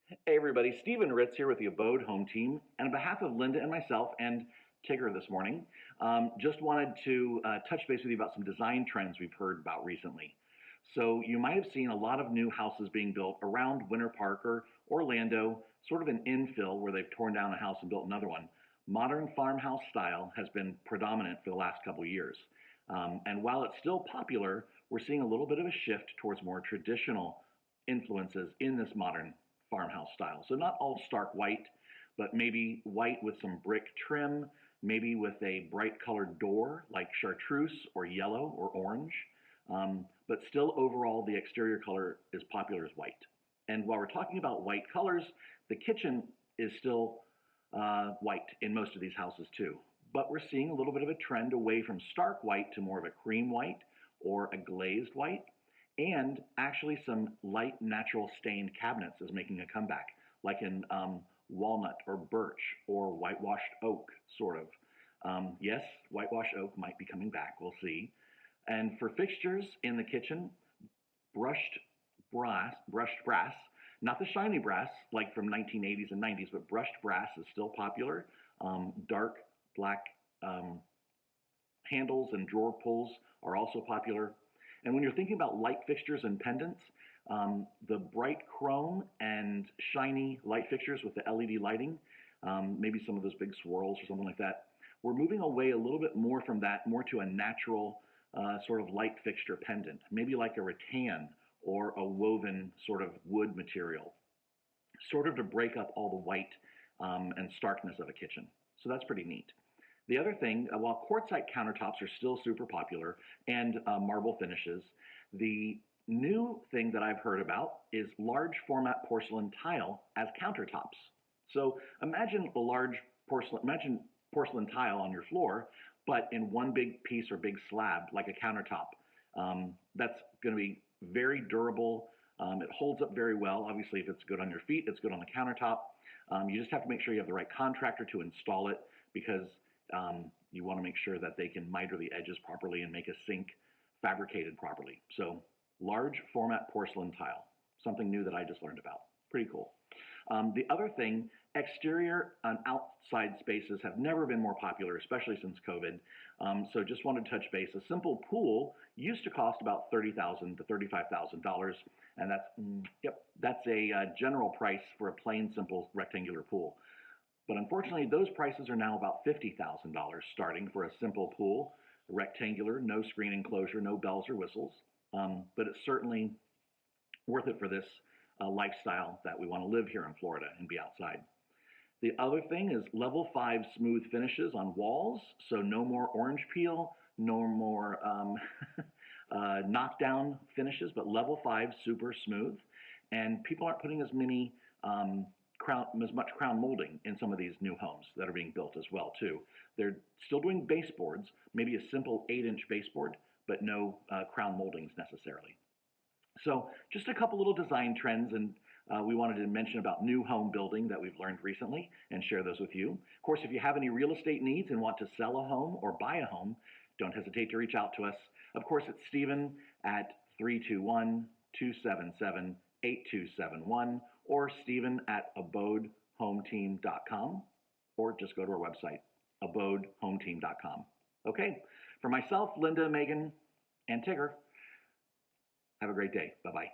Hey everybody, Stephen Ritz here with the Abode Home Team. And on behalf of Linda and myself and Tigger this morning, just wanted to touch base with you about some design trends we've heard about recently. So you might have seen a lot of new houses being built around Winter Park or Orlando, sort of an infill where they've torn down a house and built another one. Modern farmhouse style has been predominant for the last couple of years. And while it's still popular, we're seeing a little bit of a shift towards more traditional influences in this modern farmhouse style. So not all stark white, but maybe white with some brick trim, maybe with a bright colored door like chartreuse or yellow or orange. But still overall the exterior color is popular as white. And while we're talking about white colors, the kitchen is still white in most of these houses too. But we're seeing a little bit of a trend away from stark white to more of a cream white or a glazed white. And actually some light natural stained cabinets is making a comeback, like in walnut or birch or whitewashed oak, sort of. Yes, whitewashed oak might be coming back, we'll see. And for fixtures in the kitchen, brushed brass, not the shiny brass like from 1980s and 90s, but brushed brass is still popular. Dark black handles and drawer pulls are also popular. And when you're thinking about light fixtures and pendants, the bright chrome and shiny light fixtures with the LED lighting, maybe some of those big swirls or something like that, we're moving away a little bit more from that, more to a natural sort of light fixture pendant, maybe like a rattan or a woven sort of wood material, sort of to break up all the white and starkness of a kitchen. So that's pretty neat. The other thing, while quartzite countertops are still super popular and marble finishes, the new thing that I've heard about is large format porcelain tile as countertops. So imagine porcelain tile on your floor, but in one big piece or big slab like a countertop. That's going to be very durable. It holds up very well. Obviously, if it's good on your feet, it's good on the countertop. You just have to make sure you have the right contractor to install it because you want to make sure that they can miter the edges properly and make a sink fabricated properly. So large format porcelain tile, something new that I just learned about. Pretty cool. The other thing, exterior and outside spaces have never been more popular, especially since COVID. So just wanted to touch base. A simple pool used to cost about $30,000 to $35,000, and that's a general price for a plain, simple rectangular pool. But unfortunately, those prices are now about $50,000 starting for a simple pool, rectangular, no screen enclosure, no bells or whistles. But it's certainly worth it for this lifestyle that we want to live here in Florida and be outside. The other thing is level 5 smooth finishes on walls. So no more orange peel, no more knockdown finishes, but level 5 super smooth. And people aren't putting as much crown molding in some of these new homes that are being built as well too. They're still doing baseboards, maybe a simple 8-inch baseboard, but no crown moldings necessarily. So just a couple little design trends, and we wanted to mention about new home building that we've learned recently and share those with you. Of course, if you have any real estate needs and want to sell a home or buy a home, don't hesitate to reach out to us. Of course, it's Stephen at 321-277-8271 or Stephen at abodehometeam.com, or just go to our website, abodehometeam.com. Okay, for myself, Linda, Megan, and Tigger, have a great day. Bye-bye.